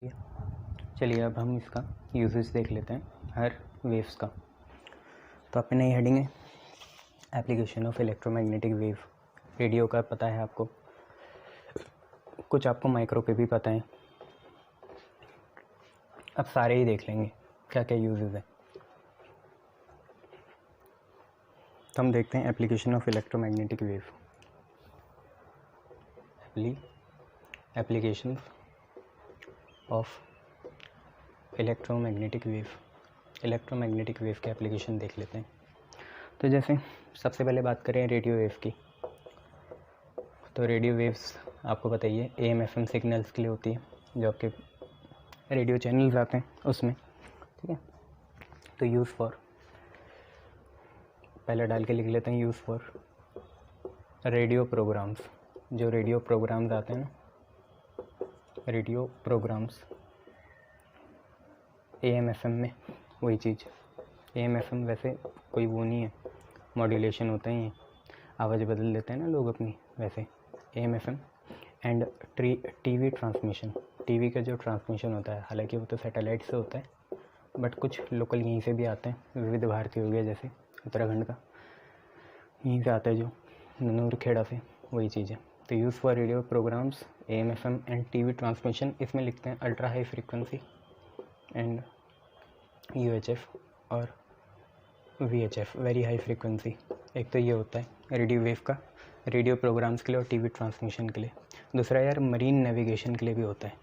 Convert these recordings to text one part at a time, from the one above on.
चलिए अब हम इसका यूजेस देख लेते हैं हर वेव्स का। तो अपनी नई हेडिंग है application of electromagnetic wave. Radio का पता है आपको, कुछ आपको माइक्रो के भी पता है। अब सारे ही देख लेंगे क्या क्या यूजेस है। तो हम देखते हैं application of electromagnetic wave. Application of electromagnetic wave. Electromagnetic wave के एप्लीकेशन देख लेते हैं। तो जैसे सबसे पहले बात करें रेडियो वेव की, तो रेडियो वेव्स आपको बताइए AM FM सिग्नल्स के लिए होती है, जो आपके रेडियो चैनल्स आते हैं उसमें, ठीक है। तो यूज़ फॉर, पहले डाल के लिख लेते हैं, यूज़ फॉर रेडियो प्रोग्राम्स। जो रेडियो प्रोग्राम्स आते हैं ना, रेडियो प्रोग्राम्स AM FM में, वही चीज़। AM FM वैसे कोई वो नहीं है, मॉड्यूलेशन होता ही है, आवाज़ बदल देते हैं ना लोग अपनी, वैसे AM FM। And TV transmission, TV का जो ट्रांसमिशन होता है, हालांकि वो तो सैटेलाइट से होता है, बट कुछ लोकल यहीं से भी आते हैं। विविध भारती हो गया जैसे उत्तराखंड का, यहीं से आता है जो नूरखेड़ा से, वही चीज़ है। तो use for radio programmes AM FM and TV transmission, इसमें लिखते हैं ultra high frequency and UHF और VHF, वेरी हाई फ्रीक्वेंसी। एक तो ये होता है रेडियो वेव का, रेडियो प्रोग्राम्स के लिए और TV ट्रांसमिशन के लिए। दूसरा यार मरीन नेविगेशन के लिए भी होता है।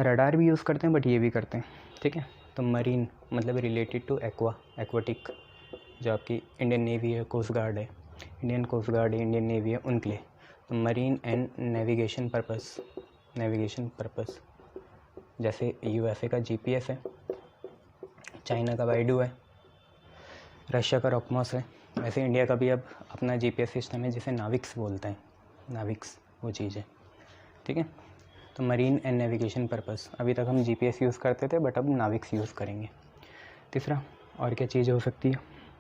रडार भी यूज़ करते हैं, बट ये भी करते हैं, ठीक है। तो मरीन मतलब रिलेटेड टू एक्वाटिक, जो आपकी इंडियन नेवी है, कोस्ट गार्ड है, इंडियन कोस्ट गार्ड है, इंडियन नेवी है, उनके लिए। तो मरीन एंड नेविगेशन पर्पस, जैसे USA का GPS है, चाइना का बाइडू है, रशिया का रॉकमॉस है, वैसे इंडिया का भी अब अपना GPS सिस्टम है जिसे नाविक्स बोलते हैं। नाविक्स वो चीज़ है, ठीक है। तो मरीन एंड नेविगेशन पर्पस, अभी तक हम GPS यूज़ करते थे, बट अब नाविक्स यूज़ करेंगे। तीसरा और क्या चीज़ हो सकती है,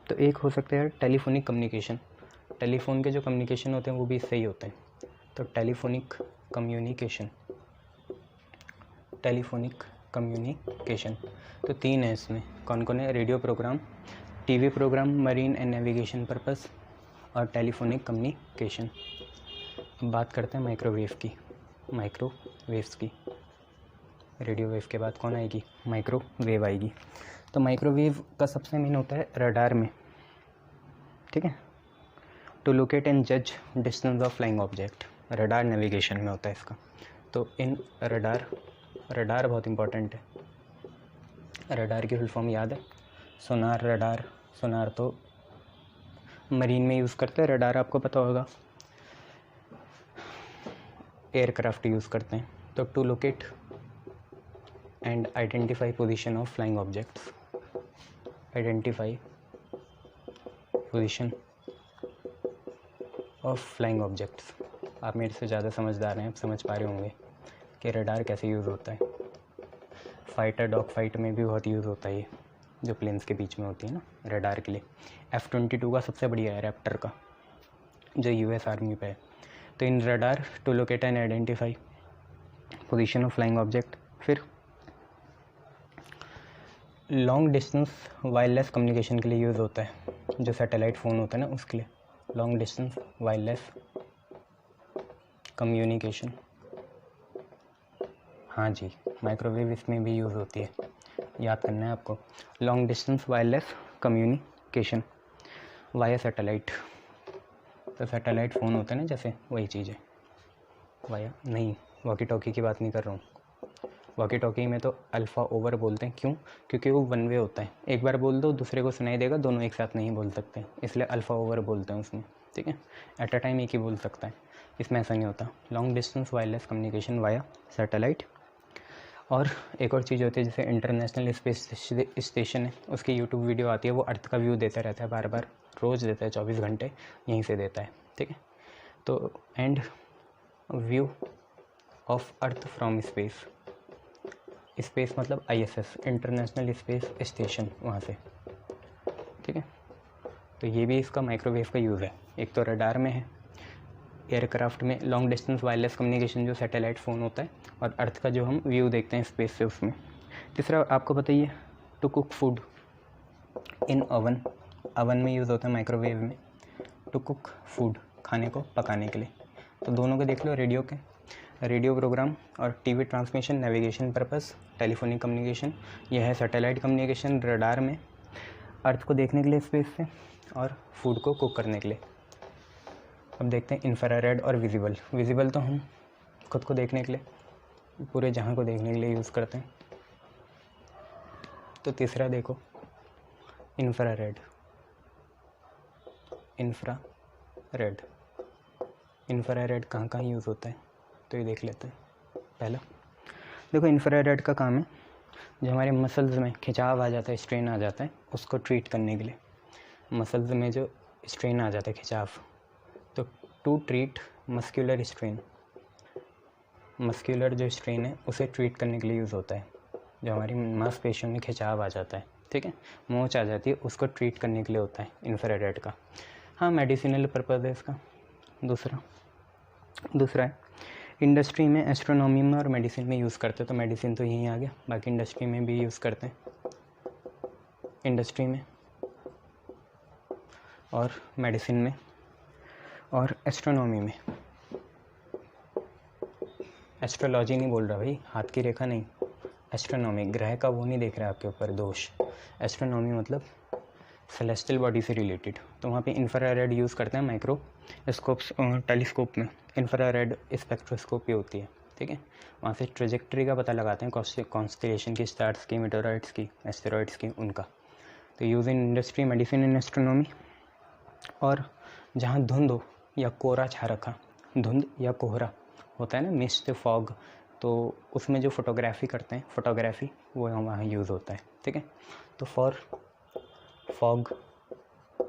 तो एक हो सकता है टेलीफोनिक कम्युनिकेशन। टेलीफोन के जो कम्युनिकेशन होते हैं वो भी इससे ही होते हैं। तो टेलीफोनिक कम्युनिकेशन, तो 3 है इसमें। कौन कौन है? Radio programme, TV programme, marine and navigation purpose और टेलीफोनिक कम्युनिकेशन। अब बात करते हैं माइक्रोवेव्स की। रेडियो वेव के बाद कौन आएगी? माइक्रोवेव आएगी। तो माइक्रोवेव का सबसे मेन होता है रडार में, ठीक है। टू लोकेट एंड जज distance of flying object, radar navigation में होता है इसका। तो इन रडार बहुत इंपॉर्टेंट है। रडार की फुल फॉर्म याद है? सोनार, रडार। सोनार तो मरीन में यूज़ करते हैं, रडार आपको पता होगा एयरक्राफ्ट यूज़ करते हैं। तो to locate and identify position of flying objects, identify position of flying objects. आप मेरे से ज़्यादा समझदार हैं, आप समझ पा रहे होंगे कि रडार कैसे यूज़ होता है। फाइटर डॉग फाइट में भी बहुत यूज़ होता है ये, जो प्लेन्स के बीच में होती है ना, रडार के लिए। F-22 का सबसे बढ़िया है, रैप्टर का, जो US आर्मी पे है। तो इन radar to locate and identify position of flying object. फिर लॉन्ग डिस्टेंस वायरलेस कम्युनिकेशन के लिए यूज़ होता है, जो सैटेलाइट फ़ोन होता है ना, उसके लिए लॉन्ग डिस्टेंस वायरलेस कम्युनिकेशन। हाँ जी, माइक्रोवेव इसमें भी यूज़ होती है, याद करना है आपको। Long distance wireless communication via satellite. तो सैटेलाइट फ़ोन होता है ना जैसे, वही चीज़ है। वाया नहीं, वॉकी टॉकी की बात नहीं कर रहा हूँ। वॉकी टॉकी में तो अल्फ़ा ओवर बोलते हैं, क्यों? क्योंकि वो 1 वे होता है, एक बार बोल दो दूसरे को सुनाई देगा, दोनों एक साथ नहीं बोल सकते, इसलिए अल्फ़ा ओवर बोलते हैं उसमें, ठीक है। एट अ टाइम एक ही बोल सकता है, इसमें ऐसा नहीं होता। Long distance wireless communication via satellite. और एक और चीज़ होती है, जैसे इंटरनेशनल स्पेस स्टेशन है, उसकी यूट्यूब वीडियो आती है, वो अर्थ का व्यू देता रहता है, बार बार रोज़ देता है, 24 घंटे यहीं से देता है, ठीक है। तो and view of earth from space, space मतलब ISS, इंटरनेशनल स्पेस स्टेशन, वहाँ से, ठीक है। तो ये भी इसका माइक्रोवेव का यूज़ है। एक तो रडार में है, एयरक्राफ्ट में लॉन्ग डिस्टेंस वायरलेस कम्युनिकेशन जो सैटेलाइट फ़ोन होता है, और अर्थ का जो हम व्यू देखते हैं स्पेस से उसमें। तीसरा आपको बताइए, to cook food in oven, oven में यूज़ होता है माइक्रोवेव में। टू कुक फूड, खाने को पकाने के लिए। तो दोनों को देख लो, रेडियो के, रेडियो प्रोग्राम और TV transmission, navigation purpose, telephonic communication, यह है सैटेलाइट कम्युनिकेशन, रडार में अर्थ को देखने के लिए स्पेस से, और फूड को कुक करने के लिए। अब देखते हैं इंफ्रारेड और विजिबल। विजिबल तो हम खुद को देखने के लिए, पूरे जहां को देखने के लिए यूज़ करते हैं। तो तीसरा देखो, इंफ्रारेड। इंफ्रारेड, इंफ्रारेड कहाँ कहाँ यूज़ होता है, तो ये देख लेते हैं। पहला देखो, इंफ्रारेड का काम है जो हमारे मसल्स में खिंचाव आ जाता है, स्ट्रेन आ जाता है, उसको ट्रीट करने के लिए। मसल्स में जो स्ट्रेन आ जाता है, खिंचाव, तो to treat muscular strain, muscular जो स्ट्रेन है उसे ट्रीट करने के लिए यूज़ होता है। जो हमारी मांसपेशियों में खिंचाव आ जाता है, ठीक है, मोच आ जाती है, उसको ट्रीट करने के लिए होता है इंफ्रारेड का। हाँ, मेडिसिनल पर्पज़ है इसका। दूसरा है इंडस्ट्री में, एस्ट्रोनॉमी में और मेडिसिन में यूज़ करते हैं। तो मेडिसिन तो यहीं आ गया, बाकी इंडस्ट्री में भी यूज़ करते हैं। इंडस्ट्री में और मेडिसिन में और एस्ट्रोनॉमी में। एस्ट्रोलॉजी नहीं बोल रहा भाई, हाथ की रेखा नहीं, एस्ट्रोनॉमी, ग्रह का वो नहीं देख रहा आपके ऊपर दोष। एस्ट्रोनॉमी मतलब सेलेस्टियल बॉडी से रिलेटेड। तो वहाँ पे इंफ्रारेड यूज़ करते हैं माइक्रोस्कोप्स, टेलीस्कोप में इंफ्रारेड स्पेक्ट्रोस्कोपी होती है, ठीक है। वहाँ से ट्रेजेक्ट्री का पता लगाते हैं, कॉन्स्टेलेशन की, स्टार्स की, मेटेरॉइड्स की, एस्टेरॉइड्स की, उनका। तो use in industry, medicine in astronomy. और जहाँ धुंध हो या कोहरा छा रखा, धुंध या कोहरा होता है ना, मिस्ट, फॉग, तो उसमें जो फोटोग्राफी करते हैं, फोटोग्राफी, वो वहाँ यूज़ होता है, ठीक है। तो फॉर फॉग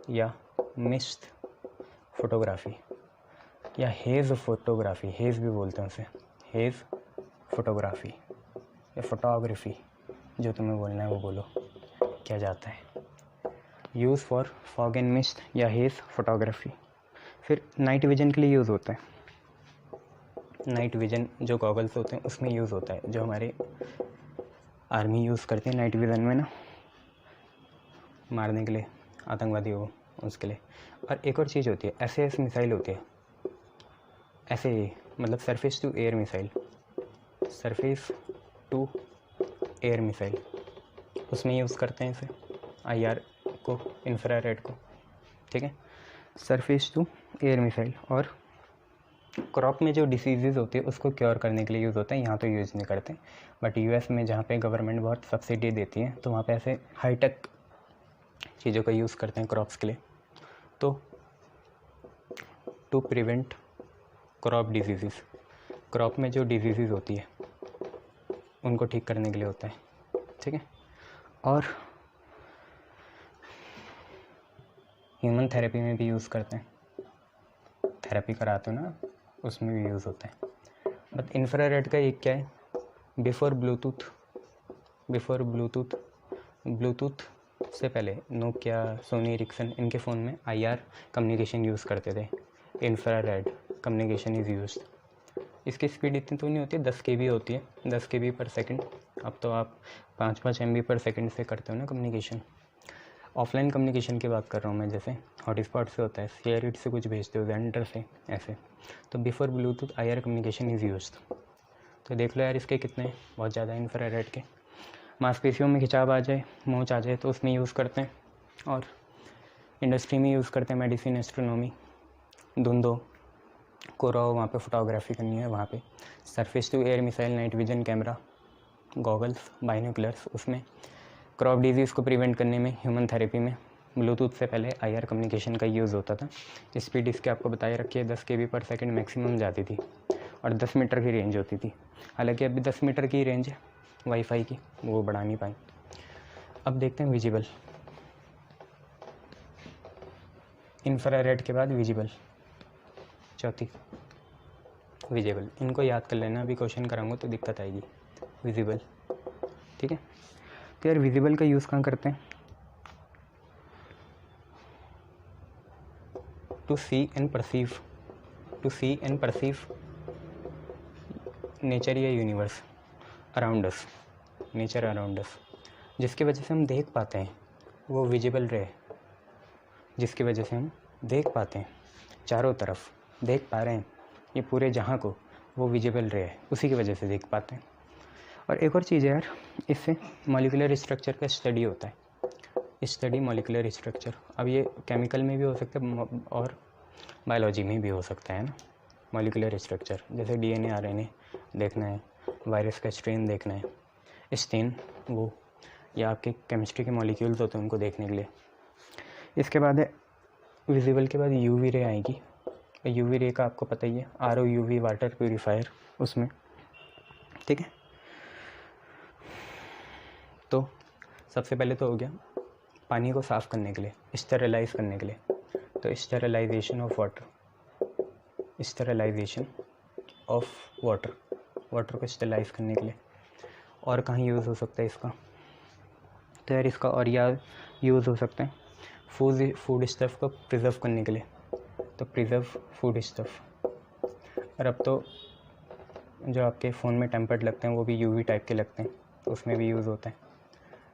या मिस्ट फोटोग्राफी या हेज़ फोटोग्राफी, हेज़ भी बोलते हैं उसे, हेज़ फोटोग्राफी या फोटोग्राफी, जो तुम्हें बोलना है वो बोलो, क्या जाता है। Use for fog and mist या हेज़ फोटोग्राफी। फिर नाइट विजन के लिए यूज़ होता है। नाइट विजन जो गॉगल्स होते हैं उसमें यूज़ होता है, जो हमारे आर्मी यूज़ करते हैं नाइट विजन में ना, मारने के लिए आतंकवादी हो, उसके लिए। और एक और चीज़ होती है, SAS मिसाइल होती है, ऐसे मतलब surface to air missile, surface to air missile, उसमें यूज़ करते हैं इसे, IR को, इंफ्रारेड को, ठीक है। Surface to air missile. और क्रॉप में जो डिसीज़ होती है उसको क्योर करने के लिए यूज़ होता है। यहाँ तो यूज़ नहीं करते, बट US में जहाँ पे गवर्नमेंट बहुत सब्सिडी देती है, तो वहाँ पे ऐसे हाईटेक चीज़ों का यूज़ करते हैं क्रॉप्स के लिए। तो to prevent crop disease, crop में जो डिजीज़ होती है उनको ठीक करने के लिए होता है, ठीक है। और ह्यूमन थेरेपी में भी यूज़ करते हैं, थेरेपी कराते हो ना, उसमें भी यूज़ होता है। बट इंफ्रारेड का एक क्या है, बिफोर ब्लूटूथ से पहले नोकिया, सोनी एरिक्सन, इनके फ़ोन में IR कम्युनिकेशन यूज़ करते थे, इंफ्रारेड कम्युनिकेशन इज़ यूज्ड। इसकी स्पीड इतनी तो नहीं होती है, 10 KB होती है, 10 KB पर सेकंड। अब तो आप 5-5 MB पर सेकंड से करते हो ना कम्युनिकेशन। ऑफलाइन कम्युनिकेशन की बात कर रहा हूँ मैं, जैसे हॉटस्पॉट से होता है, शेयरिट से कुछ भेजते हो, जेंडर से, ऐसे। तो before Bluetooth IR communication is used. तो देख लो यार, इसके कितने बहुत ज़्यादा इंफ्रारेड के। मांसपेशियों में खिंचाव आ जाए, मोच आ जाए, तो उसमें यूज़ करते हैं। और इंडस्ट्री में यूज़ करते हैं, मेडिसिन, एस्ट्रोनॉमी, धुंधो, कोहरा हो, वहाँ पे फोटोग्राफी करनी है, वहाँ पे surface to air missile, night vision camera, goggles, binoculars, उसमें क्रॉप डिजीज़ को प्रिवेंट करने में, ह्यूमन थेरेपी में ब्लूटूथ से पहले IR कम्युनिकेशन का यूज़ होता था। स्पीड इसकी आपको बताए रखी है, 10 KB पर सेकंड मैक्सिमम जाती थी, और 10 मीटर की रेंज होती थी। हालांकि अभी 10 मीटर की रेंज है वाईफाई की, वो बढ़ा नहीं पाई। अब देखते हैं विजिबल, इंफ्रारेड के बाद विजिबल, चौथी विजिबल। इनको याद कर लेना, अभी क्वेश्चन कराऊंगा तो दिक्कत आएगी। विजिबल, ठीक है। तो यार विजिबल का यूज़ कहाँ करते हैं, to see and perceive to see and perceive nature या universe around us, nature around us, जिसकी वजह से हम देख पाते हैं वो विजिबल रे, जिसकी वजह से हम देख पाते हैं, चारों तरफ देख पा रहे हैं ये पूरे जहाँ को, वो विजिबल रे है, उसी की वजह से देख पाते हैं। और एक और चीज़ है यार, इससे मॉलिक्यूलर स्ट्रक्चर का स्टडी होता है, स्टडी मॉलिक्यूलर स्ट्रक्चर। अब ये केमिकल में भी हो सकता है और बायोलॉजी में भी हो सकता है ना। मॉलिक्यूलर स्ट्रक्चर जैसे डीएनए आरएनए देखना है, वायरस का स्ट्रेन देखना है, स्टेन वो, या आपके केमिस्ट्री के मॉलिक्यूल्स होते हैं उनको देखने के लिए। इसके बाद है विजिबल के बाद यूवी रे आएगी। यूवी रे का आपको पता ही है, आरओ यूवी वाटर प्यूरीफायर उसमें, ठीक है। तो सबसे पहले तो हो गया पानी को साफ़ करने के लिए, स्टेरिलाइज करने के लिए, तो sterilisation of water, sterilisation of water, water को स्टेरिलाइज करने के लिए। और कहाँ यूज़ हो सकता है इसका, तो यार इसका और यार यूज़ हो सकता है फूड स्टफ़ को प्रिजर्व करने के लिए, तो प्रिजर्व फूड स्टफ़। और अब तो जो आपके फ़ोन में टेम्पर्ड लगते हैं वो भी यूवी टाइप के लगते हैं, तो उसमें भी यूज़ होता है।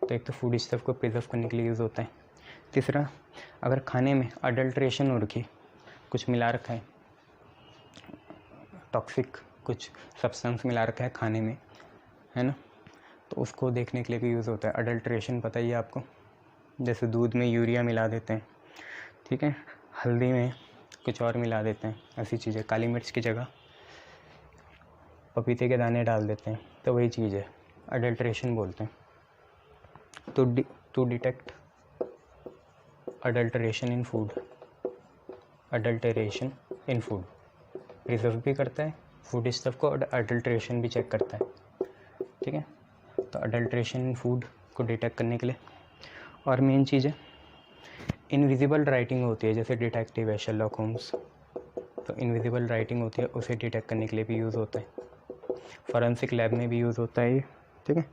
तो एक तो फूड स्टफ़ को प्रिजर्व करने के लिए यूज़ होता है। तीसरा, अगर खाने में अडल्ट्रेशन हो रखी, कुछ मिला रखा है, टॉक्सिक कुछ सब्सटेंस मिला रखा है खाने में, है ना, तो उसको देखने के लिए भी यूज़ होता है। अडल्ट्रेशन पता ही है आपको, जैसे दूध में यूरिया मिला देते हैं, ठीक है, हल्दी में कुछ और मिला देते हैं, ऐसी चीज़ें, काली मिर्च की जगह पपीते के दाने डाल देते हैं, तो वही चीज़ है, अडल्ट्रेशन बोलते हैं। To detect adulteration in food, adulteration in food preserve भी करता है फूड स्टफ़ को, और अडल्ट्रेशन भी चेक करता है, ठीक है। तो अडल्ट्रेशन इन फूड को डिटेक्ट करने के लिए। और मेन चीज़ है इनविजिबल राइटिंग होती है, जैसे डिटेक्टिव है शर्लॉक होम्स, तो इनविजिबल राइटिंग होती है, उसे डिटेक्ट करने के लिए भी यूज़ होता है। फॉरेंसिक लैब में भी यूज़ होता है ये, ठीक है।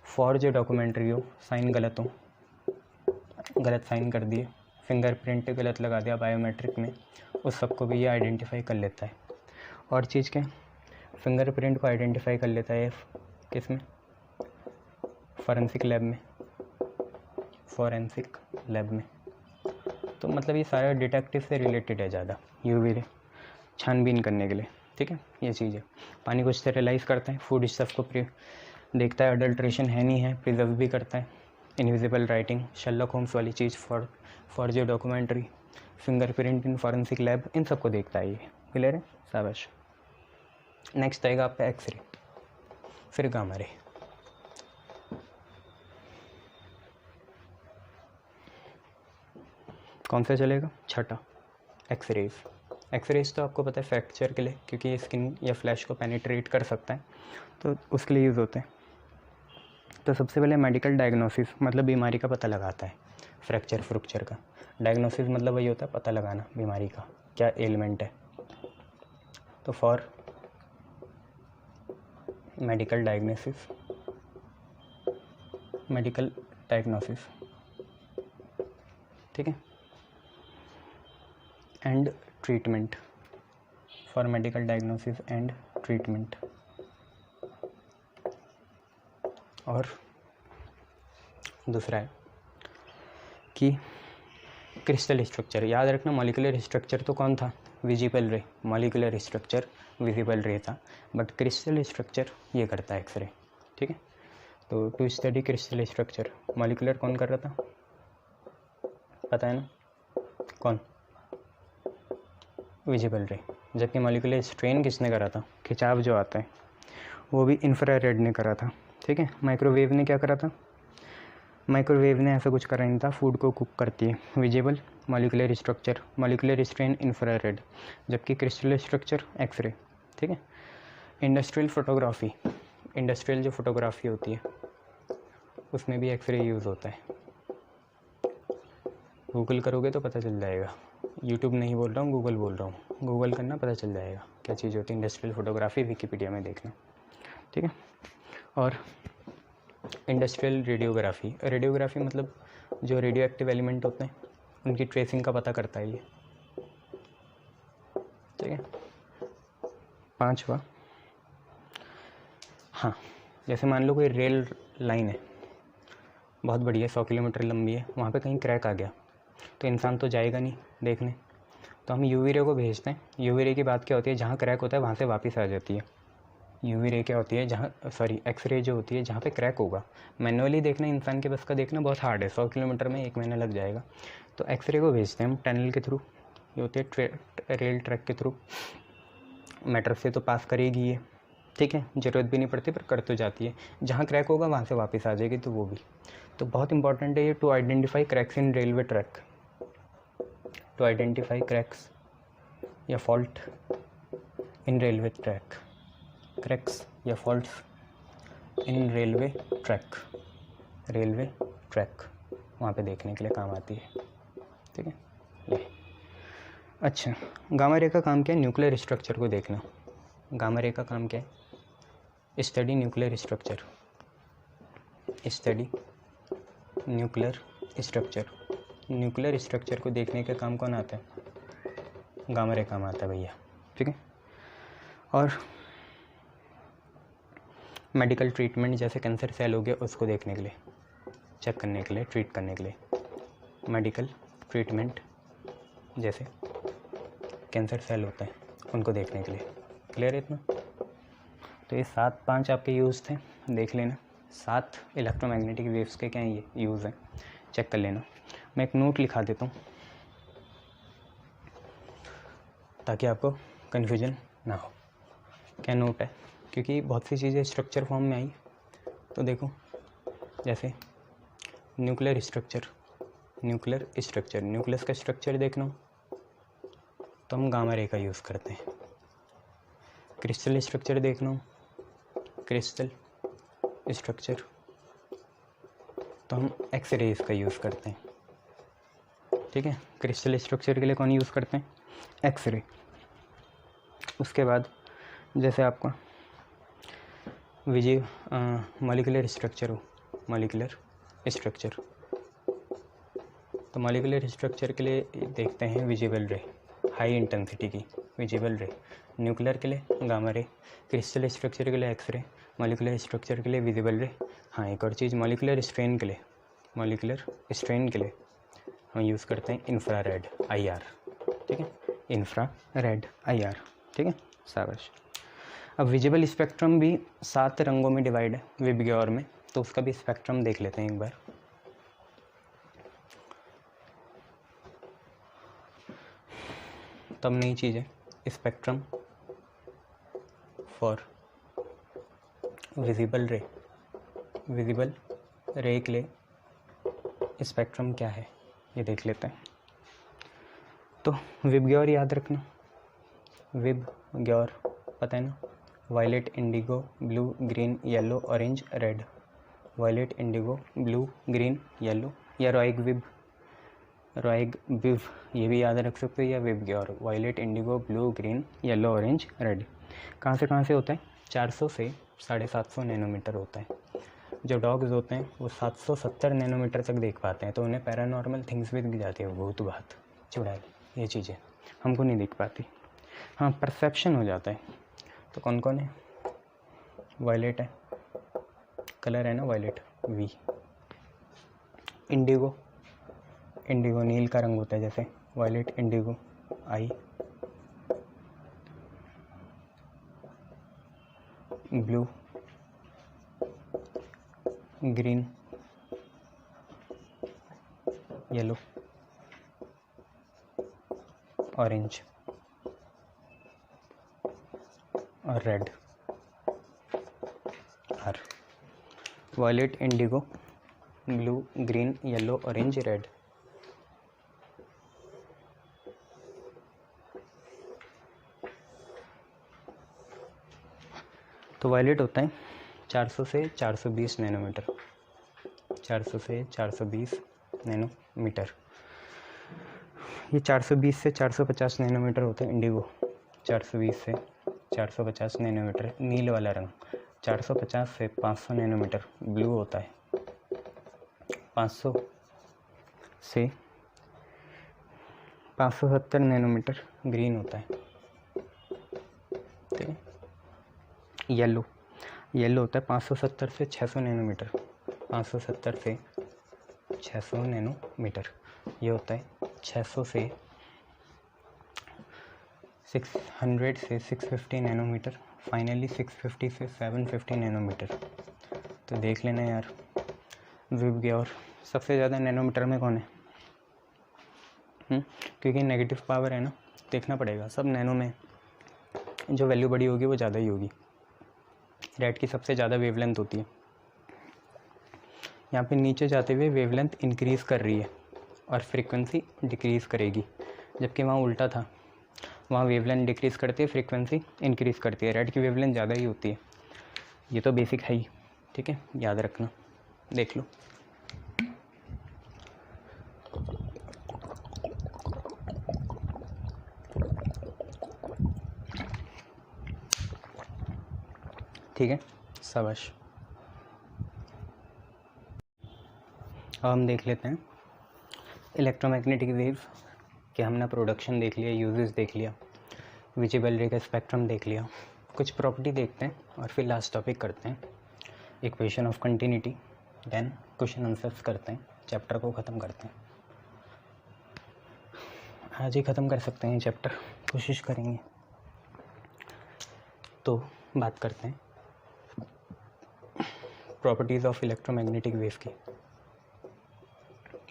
फॉर जो डॉक्यूमेंट्री हो, साइन गलत हो, गलत साइन कर दिए, फिंगरप्रिंट गलत लगा दिया बायोमेट्रिक में, उस सब को भी ये आइडेंटिफाई कर लेता है। और चीज़ क्या, फिंगरप्रिंट को आइडेंटिफाई कर लेता है किस में, फॉरेंसिक लैब में, फॉरेंसिक लैब में। तो मतलब ये सारा डिटेक्टिव से रिलेटेड है ज़्यादा, यूवी रे छानबीन करने के लिए, ठीक है। ये चीज़ है, पानी को स्टेरिलाइज करता है, फूड स्टफ़ को देखता है अडल्ट्रेशन है नहीं है, प्रिजर्व भी करता है। इनविजिबल राइटिंग, शर्लॉक होम्स वाली चीज़, फॉर जो documentary, fingerprint in forensic lab, इन सबको देखता है ये। क्लियर है, शाबाश। नेक्स्ट आएगा आपका एक्सरे, फिर गामा रे। कौन सा चलेगा, छठा, एक्सरेज। एक्सरेज तो आपको पता है फ्रैक्चर के लिए, क्योंकि ये स्किन या फ्लैश को पेनिट्रेट कर सकता है, तो उसके लिए यूज़ होते हैं। तो सबसे पहले मेडिकल डायग्नोसिस, मतलब बीमारी का पता लगाता है, फ्रैक्चर फ्रुक्चर का। डायग्नोसिस मतलब वही होता है पता लगाना बीमारी का, क्या एलिमेंट है। तो for medical diagnosis, medical diagnosis, ठीक है, and treatment, for medical diagnosis and treatment. और दूसरा है कि क्रिस्टल स्ट्रक्चर, याद रखना मॉलिक्यूलर स्ट्रक्चर तो कौन था, विजिबल रे, मॉलिक्यूलर स्ट्रक्चर विजिबल रे था, बट क्रिस्टल स्ट्रक्चर ये करता है एक्सरे, ठीक है। तो to study crystal structure, molecular कौन कर रहा था, पता है ना, कौन, विजिबल रे। जबकि मॉलिक्यूलर स्ट्रेन किसने करा था, खिंचाव जो आता है वो भी इंफ्रारेड ने करा था, ठीक है। माइक्रोवेव ने क्या करा था, माइक्रोवेव ने ऐसा कुछ करा नहीं था, फूड को कुक करती है। Visible molecular structure, molecular strain infrared, जबकि क्रिस्टल स्ट्रक्चर एक्सरे, ठीक है। इंडस्ट्रियल फोटोग्राफी, इंडस्ट्रियल जो फोटोग्राफी होती है उसमें भी एक्सरे यूज़ होता है। गूगल करोगे तो पता चल जाएगा, यूट्यूब नहीं बोल रहा हूँ, गूगल बोल रहा हूँ, गूगल करना पता चल जाएगा क्या चीज़ होती है इंडस्ट्रियल फोटोग्राफी, विकीपीडिया में देखना, ठीक है। और इंडस्ट्रियल रेडियोग्राफी, रेडियोग्राफी मतलब जो रेडियो एक्टिव एलिमेंट होते हैं उनकी ट्रेसिंग का पता करता है ये, ठीक है। पांचवा, हाँ, जैसे मान लो कोई रेल लाइन है, बहुत बढ़िया, 100 किलोमीटर लंबी है, वहाँ पे कहीं क्रैक आ गया तो इंसान तो जाएगा नहीं देखने, तो हम यूवी रे को भेजते हैं। यूवी रे की बात क्या होती है, जहाँ क्रैक होता है वहाँ से वापस आ जाती है। यूवी रे क्या होती है, जहाँ एक्सरे जो होती है जहाँ पे क्रैक होगा, मैनुअली देखना इंसान के बस का देखना बहुत हार्ड है, 100 किलोमीटर में 1 महीना लग जाएगा, तो एक्सरे को भेजते हैं हम टनल के थ्रू, ये होती है रेल ट्रैक के थ्रू, मेट्रो से तो पास करेगी ये, ठीक है, ज़रूरत भी नहीं पड़ती पर कर तो जाती है, जहाँ क्रैक होगा वहाँ से वापस आ जाएगी, तो वो भी तो बहुत इंपॉर्टेंट है ये, to identify cracks in railway track, to identify cracks या fault in railway track, cracks या फॉल्ट्स इन रेलवे ट्रैक वहाँ पे देखने के लिए काम आती है, ठीक है ये। अच्छा, गामा रे का काम क्या है, न्यूक्लियर स्ट्रक्चर को देखना। गामा रे का काम क्या है, study nuclear structure, study nuclear structure. Nuclear structure को देखने का काम कौन आता है, गामा रे काम आता है भैया, ठीक है। और मेडिकल ट्रीटमेंट, जैसे कैंसर सेल हो गया उसको देखने के लिए, चेक करने के लिए, ट्रीट करने के लिए, मेडिकल ट्रीटमेंट जैसे कैंसर सेल होता है उनको देखने के लिए, क्लियर है इतना। तो ये 5 आपके यूज़ थे, देख लेना। 7 इलेक्ट्रोमैग्नेटिक वेव्स के क्या ये यूज़ हैं, चेक कर लेना। मैं एक नोट लिखा देता हूँ ताकि आपको कन्फ्यूजन ना हो। क्या नोट है, क्योंकि बहुत सी चीज़ें स्ट्रक्चर फॉर्म में आई, तो देखो जैसे न्यूक्लियर स्ट्रक्चर, न्यूक्लियस का स्ट्रक्चर देखना हो तो हम गामा रे का यूज़ करते हैं। क्रिस्टल स्ट्रक्चर देखना हो, क्रिस्टल स्ट्रक्चर, तो हम एक्स रेज का यूज़ करते हैं, ठीक है। क्रिस्टल स्ट्रक्चर के लिए कौन यूज़ करते हैं, एक्स रे। उसके बाद जैसे आपका मॉलिक्यूलर स्ट्रक्चर हो, मॉलिक्यूलर स्ट्रक्चर, तो मॉलिक्यूलर स्ट्रक्चर के लिए देखते हैं विजिबल रे, हाई इंटेंसिटी की विजिबल रे। न्यूक्लियर के लिए गामा रे, क्रिस्टल स्ट्रक्चर के लिए एक्स रे, मॉलिक्यूलर स्ट्रक्चर के लिए विजिबल रे। हाँ, एक और चीज़, मॉलिक्यूलर स्ट्रेन के लिए हम यूज़ करते हैं इंफ्रारेड IR, ठीक है, इंफ्रारेड IR, ठीक है, शाबाश। अब विजिबल स्पेक्ट्रम भी 7 रंगों में डिवाइड है विबग्योर में, तो उसका भी स्पेक्ट्रम देख लेते हैं एक बार। तब नई चीज़ है, स्पेक्ट्रम फॉर विजिबल रे के लिए स्पेक्ट्रम क्या है ये देख लेते हैं। तो विबग्योर याद रखना, विबग्योर पता है ना, violet, indigo, blue, green, yellow, orange, red. Violet, indigo, blue, green, yellow, या रॉयग विब ये भी याद रख सकते हो, या VIBGYOR. Violet, indigo, blue, green, yellow, orange, red. कहाँ से होता है, 400 से 750 नैनोमीटर होता है। जो डॉग्स होते हैं वो 770 नैनोमीटर तक देख पाते हैं, तो उन्हें पैरानॉर्मल थिंग्स भी दिख जाती है, भूत बात, चुड़ैल, ये चीज़ें हमको नहीं दिख पाती। हाँ, परसेप्शन हो जाता है। तो कौन कौन है, वायलेट है, कलर है ना वायलेट, V। इंडिगो नील का रंग होता है, जैसे violet, indigo, I। Blue, green, yellow, orange और red, R। Violet, indigo, blue, green, yellow, orange, red. तो वायलेट होता है 400 से 420 नैनोमीटर, 400 से 420 नैनोमीटर। ये 420 से 450 नैनोमीटर होता है इंडिगो, 420 से 450 नैनोमीटर नील वाला रंग। 450 से 500 नैनोमीटर ब्लू होता है, 500 से 570 नैनोमीटर ग्रीन होता है, येलो होता है 570 से 600 नैनोमीटर, 570 से 600 नैनोमीटर। ये होता है 600 से 600 से 650 नैनोमीटर, फाइनली 650 से 750 नैनोमीटर। तो देख लेना यार वेव के। और सबसे ज़्यादा नैनोमीटर में कौन है? क्योंकि नेगेटिव पावर है ना, देखना पड़ेगा सब नैनो में, जो वैल्यू बड़ी होगी वो ज़्यादा ही होगी। रेड की सबसे ज़्यादा वेवलेंथ होती है। यहाँ पे नीचे जाते हुए वेवलेंथ इंक्रीज़ कर रही है और फ्रीक्वेंसी डिक्रीज़ करेगी, जबकि वहाँ उल्टा था, वहाँ वेवलेंथ डिक्रीज़ करती है, फ्रीक्वेंसी इंक्रीज़ करती है। रेड की वेवलेंथ ज़्यादा ही होती है। ये तो बेसिक है ही, ठीक है, याद रखना, देख लो। ठीक है, शाबाश। अब हम देख लेते हैं इलेक्ट्रोमैग्नेटिक वेव के। हमने प्रोडक्शन देख लिया, यूजेस देख लिया, विजिबल रे का स्पेक्ट्रम देख लिया, कुछ प्रॉपर्टी देखते हैं और फिर लास्ट टॉपिक करते हैं equation of continuity, then question answers करते हैं, चैप्टर को ख़त्म करते हैं। आज ही ख़त्म कर सकते हैं चैप्टर, कोशिश करेंगे। तो बात करते हैं प्रॉपर्टीज़ ऑफ इलेक्ट्रोमैग्नेटिक वेव की।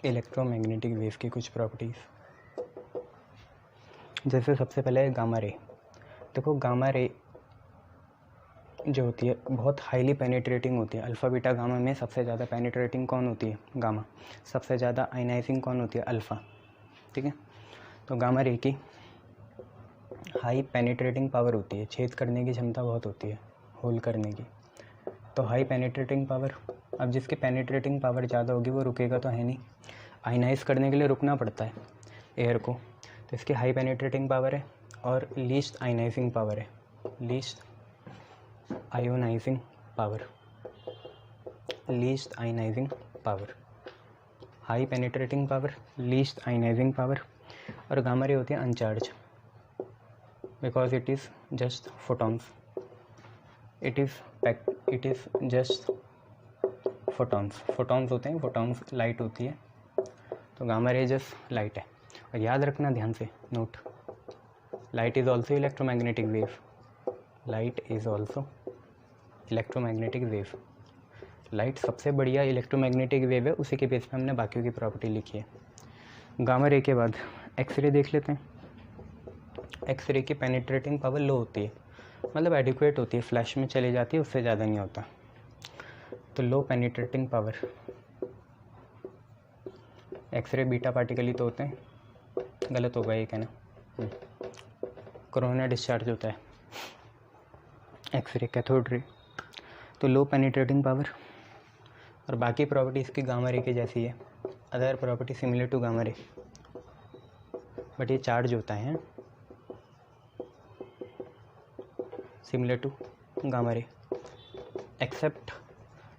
इलेक्ट्रोमैग्नेटिक वेव की कुछ प्रॉपर्टीज़, जैसे सबसे पहले है गामा रे। देखो गामा रे जो होती है बहुत हाईली पेनिट्रेटिंग होती है। अल्फ़ा बीटा गामा में सबसे ज़्यादा पेनिट्रेटिंग कौन होती है? गामा। सबसे ज़्यादा आयनाइजिंग कौन होती है? अल्फ़ा। ठीक है, तो गामा रे की हाई पेनिट्रेटिंग पावर होती है, छेद करने की क्षमता बहुत होती है, होल करने की। तो हाई पेनिट्रेटिंग पावर, अब जिसकी पेनिट्रेटिंग पावर ज़्यादा होगी वो रुकेगा तो है नहीं, आयनाइज करने के लिए रुकना पड़ता है एयर को, तो इसकी हाई पेनिट्रेटिंग पावर है और लीस्ट आयनाइजिंग पावर है, least ionising power, least ionising power, high penetrating power, least ionising power. और गामा रे होती है अनचार्ज, because it is just photons, it is just photons होते हैं, फोटॉन्स लाइट होती है, तो गामा रे जस्ट लाइट है। और याद रखना ध्यान से, note, light is also electromagnetic wave, light is also electromagnetic wave. Light सबसे बढ़िया इलेक्ट्रोमैग्नेटिक वेव है, उसी के बेस पे हमने बाकियों की प्रॉपर्टी लिखी है। गामा रे के बाद एक्सरे देख लेते हैं। एक्सरे की पेनिट्रेटिंग पावर लो होती है, मतलब एडिक्वेट होती है, फ्लैश में चली जाती है, उससे ज़्यादा नहीं होता, तो low penetrating power. X ray beta particle ही तो होते हैं, गलत होगा ये कहना, कोरोना डिस्चार्ज होता है एक्सरे, कैथोड रे, तो लो पेनिट्रेटिंग पावर। और बाकी प्रॉपर्टी इसकी गामा रे की जैसी है, other property similar to gamma ray, but ये चार्ज होता है, similar to gamma ray, except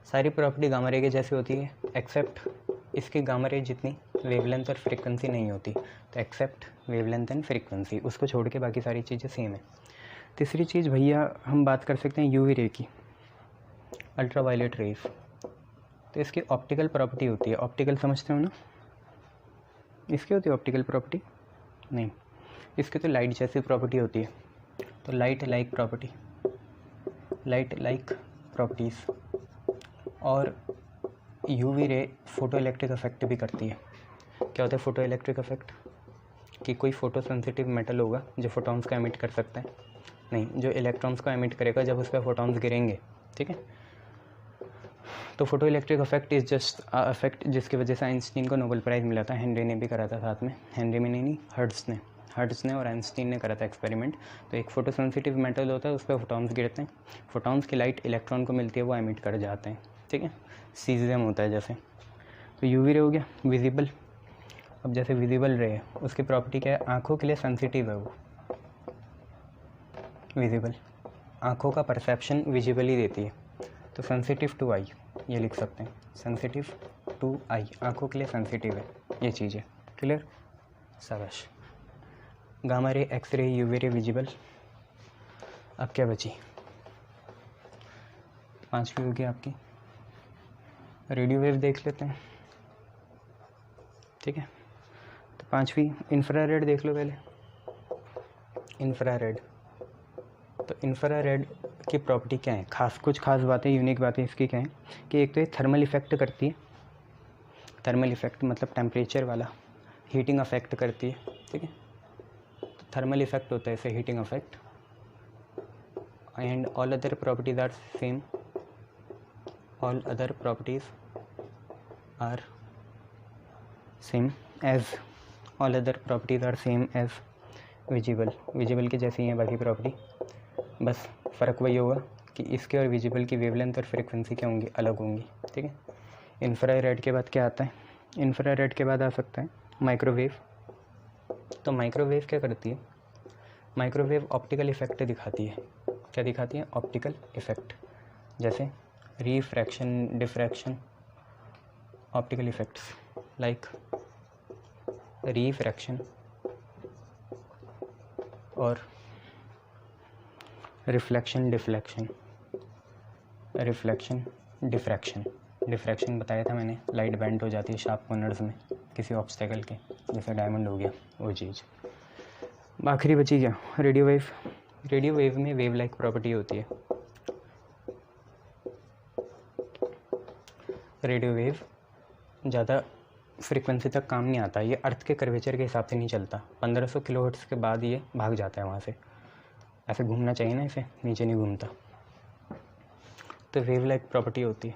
सारी प्रॉपर्टी गामा रे के जैसी होती है, एक्सेप्ट इसकी गामा रे जितनी वेवलेंथ और फ्रीक्वेंसी नहीं होती, तो एक्सेप्ट वेवलेंथ एंड फ्रीक्वेंसी, उसको छोड़ के बाकी सारी चीज़ें सेम है। तीसरी चीज़ भैया हम बात कर सकते हैं यूवी रे की, अल्ट्रा वायलेट रेज, तो इसकी ऑप्टिकल प्रॉपर्टी होती है, ऑप्टिकल समझते हो ना, इसकी होती है ऑप्टिकल प्रॉपर्टी, नहीं, इसकी तो लाइट जैसी प्रॉपर्टी होती है, तो light like property, light like properties. और UV ray photoelectric effect भी करती है। क्या होता है फोटो इलेक्ट्रिक इफेक्ट? कि कोई फोटो सेंसिटिव मेटल होगा जो फोटॉन्स को एमिट कर सकता है, नहीं, जो इलेक्ट्रॉन्स को एमिट करेगा जब उस पर फोटॉन्स गिरेंगे, ठीक है। तो photo electric effect is just effect जिसकी वजह से आइंस्टीन को नोबेल प्राइज़ मिला था, हेनरी ने भी करा था साथ में, हेनरी में नहीं, हर्ट्ज़ ने और आइंस्टीन ने करा था एक्सपेरिमेंट। तो एक फोटो सेंसिटिव मेटल होता है, उस पर फोटॉन्स गिरते हैं, फोटॉन्स की लाइट इलेक्ट्रॉन को मिलती है, वो एमिट कर जाते हैं, ठीक है, सीजियम होता है जैसे। तो यूवी रे हो गया विजिबल। अब जैसे विजिबल रे है, उसकी प्रॉपर्टी क्या है? आँखों के लिए सेंसिटिव है वो, विजिबल, आँखों का परसेप्शन विजिबली देती है, तो सेंसिटिव टू आई, ये लिख सकते हैं, सेंसिटिव टू आई, आँखों के लिए सेंसिटिव है, ये चीज़ है, क्लियर, शाबाश। Gamma ray, X ray, UV ray, visible. अब क्या बची? पांचवी होगी आपकी रेडियो वेव, देख लेते हैं, ठीक है। तो पांचवी इंफ्रारेड देख लो पहले। इंफ्रारेड, तो इंफ्रारेड की प्रॉपर्टी क्या है, कुछ खास बातें, यूनिक बातें इसकी क्या है कि एक तो ये थर्मल इफेक्ट करती है। थर्मल इफेक्ट मतलब टेम्परेचर वाला, हीटिंग अफेक्ट करती है, ठीक है। तो थर्मल इफेक्ट होता है इसे, heating affect. And all other properties are same, all other properties are same as, all other properties are same as visible. Visible की जैसी ही है बाकी प्रॉपर्टी, बस फ़र्क वही होगा कि इसके और विजिबल की वेवलेंथ और फ्रीक्वेंसी क्या होंगी, अलग होंगी, ठीक है। इंफ्रारेड के बाद क्या आता है, इंफ्रारेड के बाद आ सकता है माइक्रोवेव। तो माइक्रोवेव क्या करती है, माइक्रोवेव ऑप्टिकल इफेक्ट दिखाती है। क्या दिखाती है, ऑप्टिकल इफेक्ट, जैसे refraction, diffraction, optical effects like refraction और reflection, deflection, reflection, diffraction. Diffraction बताया था मैंने, लाइट बेंड हो जाती है शार्प कॉर्नर्स में किसी ऑब्स्टेकल के, जैसे डायमंड हो गया वो चीज़। आखिरी बची क्या, रेडियो वेव। रेडियो वेव में वेव लाइक प्रॉपर्टी होती है। रेडियो वेव ज़्यादा फ्रीक्वेंसी तक काम नहीं आता, ये अर्थ के कर्वेचर के हिसाब से नहीं चलता। 1500 किलोहर्ट्ज़ के बाद ये भाग जाता है वहाँ से, ऐसे घूमना चाहिए ना, इसे नीचे नहीं घूमता। तो वेव लाइक प्रॉपर्टी होती है,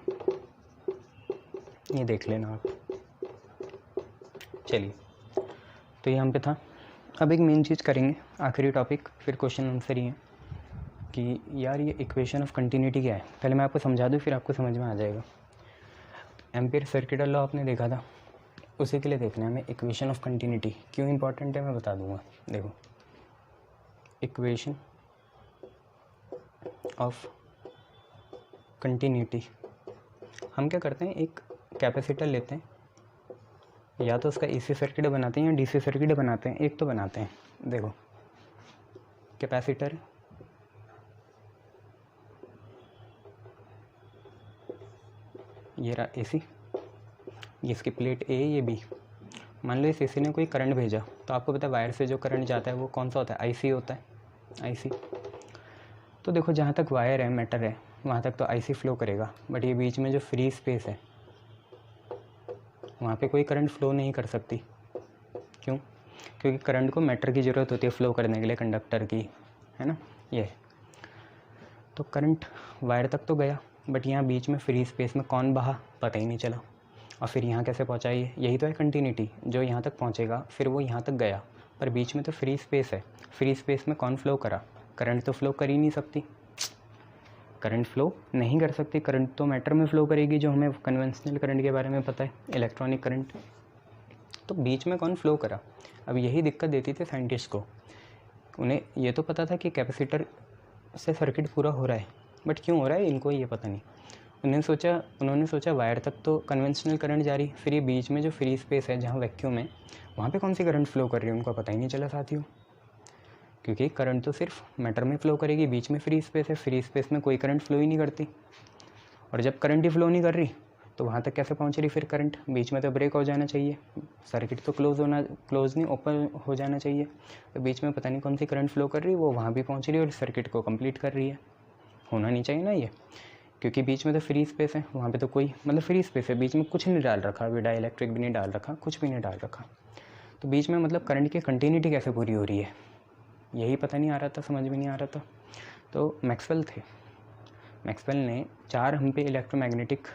ये देख लेना आप। चलिए, तो ये हम पे था। अब एक मेन चीज़ करेंगे, आखिरी टॉपिक, फिर क्वेश्चन आंसर ही है कि यार ये इक्वेशन ऑफ कंटिन्यूटी क्या है। पहले मैं आपको समझा दूँ, फिर आपको समझ में आ जाएगा। एम्पियर सर्किटल लॉ आपने देखा था, उसी के लिए देखना है हमें इक्वेशन ऑफ कंटिन्यूटी क्यों इंपॉर्टेंट है, मैं बता दूंगा। देखो, इक्वेशन ऑफ कंटिन्यूटी, हम क्या करते हैं, एक कैपेसिटर लेते हैं, या तो उसका एसी सर्किट बनाते हैं या डीसी सर्किट बनाते हैं, एक तो बनाते हैं। देखो, कैपेसिटर, ये रहा एसी, ये इसकी प्लेट ए, ये बी। मान लो इस एसी ने कोई करंट भेजा, तो आपको पता है वायर से जो करंट जाता है वो कौन सा होता है, आईसी होता है, आईसी। तो देखो, जहाँ तक वायर है, मैटर है, वहाँ तक तो आईसी फ्लो करेगा, बट ये बीच में जो फ्री स्पेस है वहाँ पे कोई करंट फ्लो नहीं कर सकती। क्यों? क्योंकि करंट को मैटर की ज़रूरत होती है फ्लो करने के लिए, कंडक्टर की, है ना। ये तो करंट वायर तक तो गया, बट यहाँ बीच में फ्री स्पेस में कौन बहा पता ही नहीं चला, और फिर यहाँ कैसे पहुँचा, यही तो है कंटिन्यूटी। जो यहाँ तक पहुँचेगा फिर वो यहाँ तक गया, पर बीच में तो फ्री स्पेस है। फ्री स्पेस में कौन फ्लो करा, करंट तो फ्लो कर ही नहीं सकती, करंट फ्लो नहीं कर सकती। करंट तो मैटर में फ़्लो करेगी, जो हमें कन्वेंशनल करंट के बारे में पता है, इलेक्ट्रॉनिक करंट। तो बीच में कौन फ्लो करा। अब यही दिक्कत देती थी साइंटिस्ट को, उन्हें ये तो पता था कि कैपेसिटर से सर्किट पूरा हो रहा है, बट क्यों हो रहा है इनको ये पता नहीं। उन्होंने सोचा वायर तक तो कन्वेंशनल करंट जा रही, फिर ये बीच में जो फ्री स्पेस है जहाँ वैक्यूम है, वहाँ पे कौन सी करंट फ्लो कर रही है उनको पता ही नहीं चला साथियों। क्योंकि करंट तो सिर्फ मैटर में फ़्लो करेगी, बीच में फ्री स्पेस है, फ्री स्पेस में कोई करंट फ्लो ही नहीं करती। और जब करंट ही फ्लो नहीं कर रही तो वहाँ तक कैसे पहुँच रही फिर करंट, बीच में तो ब्रेक हो जाना चाहिए, सर्किट तो क्लोज़ नहीं ओपन हो जाना चाहिए। तो बीच में पता नहीं कौन सी करंट फ्लो कर रही है, वो वहाँ भी पहुँच रही है और सर्किट को कंप्लीट कर रही है। होना नहीं चाहिए ना ये, क्योंकि बीच में तो फ्री स्पेस है, वहाँ पे तो कोई मतलब फ्री स्पेस है, बीच में कुछ नहीं डाल रखा, अभी डाइलेक्ट्रिक भी नहीं डाल रखा, कुछ भी नहीं डाल रखा। तो बीच में मतलब करंट की कंटिन्यूटी कैसे पूरी हो रही है, यही पता नहीं आ रहा था, समझ में नहीं आ रहा था। तो मैक्सवेल थे, मैक्सवेल ने 4 हम पे इलेक्ट्रोमैग्नेटिक